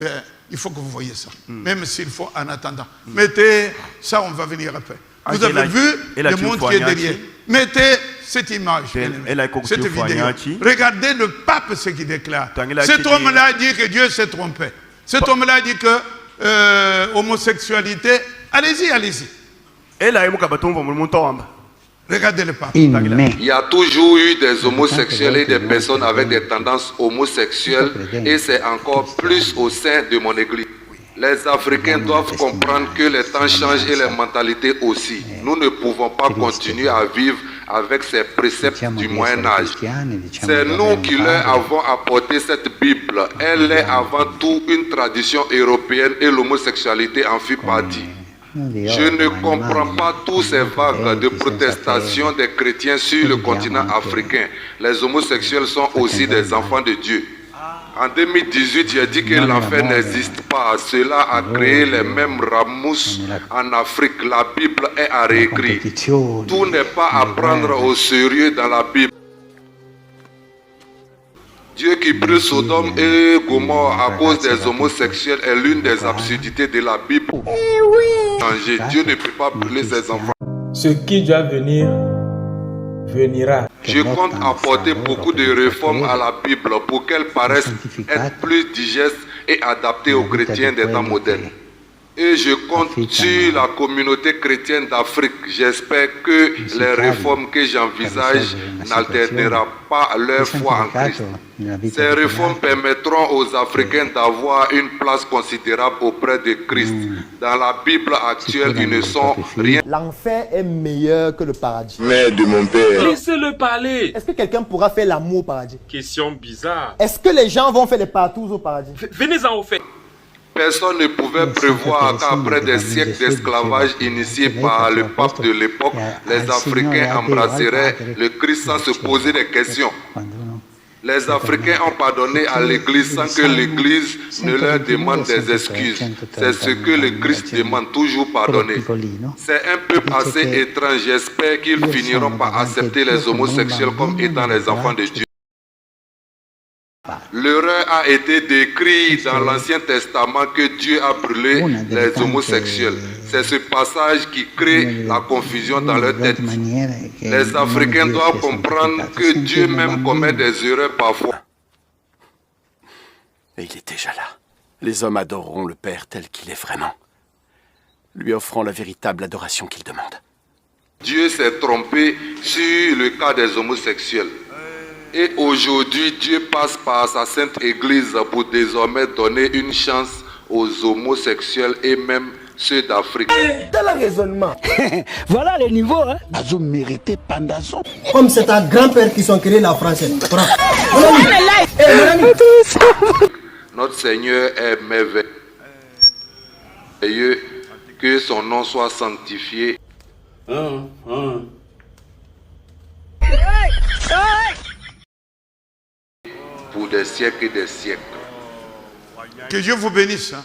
Il faut que vous voyez ça. Même s'il faut en attendant. Mettez ça, on va venir après. Vous avez vu le monde qui est derrière. Mettez cette image, cette vidéo. Regardez le pape ce qu'il déclare. Cet homme-là a dit que Dieu s'est trompé. Cet homme-là a dit que homosexualité, allez-y, allez-y. Regardez le pape. Il y a toujours eu des homosexuels et des personnes avec des tendances homosexuelles et c'est encore plus au sein de mon église. Les Africains doivent comprendre que les temps changent et les mentalités aussi. Nous ne pouvons pas continuer à vivre avec ces préceptes du Moyen-Âge. C'est nous qui leur avons apporté cette Bible. Elle est avant tout une tradition européenne et l'homosexualité en fait partie. Je ne comprends pas tous ces vagues de protestation des chrétiens sur le continent africain. Les homosexuels sont aussi des enfants de Dieu. En 2018, j'ai dit que l'enfer n'existe pas. Cela a créé les mêmes ramousses en Afrique. La Bible est à réécrire. Tout n'est pas à prendre au sérieux dans la Bible. Dieu qui brûle Sodome et Gomorrhe à cause des homosexuels est l'une des absurdités de la Bible. Dieu ne peut pas brûler ses enfants. Ce qui doit venir, venira. Je compte apporter beaucoup de réformes à la Bible pour qu'elle paraisse être plus digeste et adaptée aux chrétiens des temps modernes. Et je compte sur la communauté chrétienne d'Afrique. J'espère que les réformes que j'envisage n'altéreront pas leur foi en Christ. Ces réformes permettront aux Africains d'avoir une place considérable auprès de Christ. Dans la Bible actuelle, ils ne sont rien. L'enfer est meilleur que le paradis. Mais de mon père. Laissez-le parler. Est-ce que quelqu'un pourra faire l'amour au paradis? Question bizarre. Est-ce que les gens vont faire les partous au paradis? Venez-en au fait. Personne ne pouvait prévoir qu'après des siècles d'esclavage initiés par le pape de l'époque, les Africains embrasseraient le Christ sans se poser des questions. Les Africains ont pardonné à l'Église sans que l'Église ne leur demande des excuses. C'est ce que le Christ demande, toujours pardonner. C'est un peuple assez étrange. J'espère qu'ils finiront par accepter les homosexuels comme étant les enfants de Dieu. L'erreur a été décrite dans l'Ancien Testament que Dieu a brûlé les homosexuels. C'est ce passage qui crée la confusion dans leur tête. Les Africains doivent comprendre que Dieu même commet des erreurs parfois. Et il est déjà là. Les hommes adoreront le Père tel qu'il est vraiment, lui offrant la véritable adoration qu'il demande. Dieu s'est trompé sur le cas des homosexuels. Et aujourd'hui, Dieu passe par sa sainte église pour désormais donner une chance aux homosexuels et même ceux d'Afrique. Quel raisonnement? Voilà le niveau, hein? Azo mérité Pandason. Comme c'est un grand-père qui sont créés la française. Notre Seigneur est merveilleux. Que son nom soit sanctifié. Pour des siècles et des siècles. Que Dieu vous bénisse.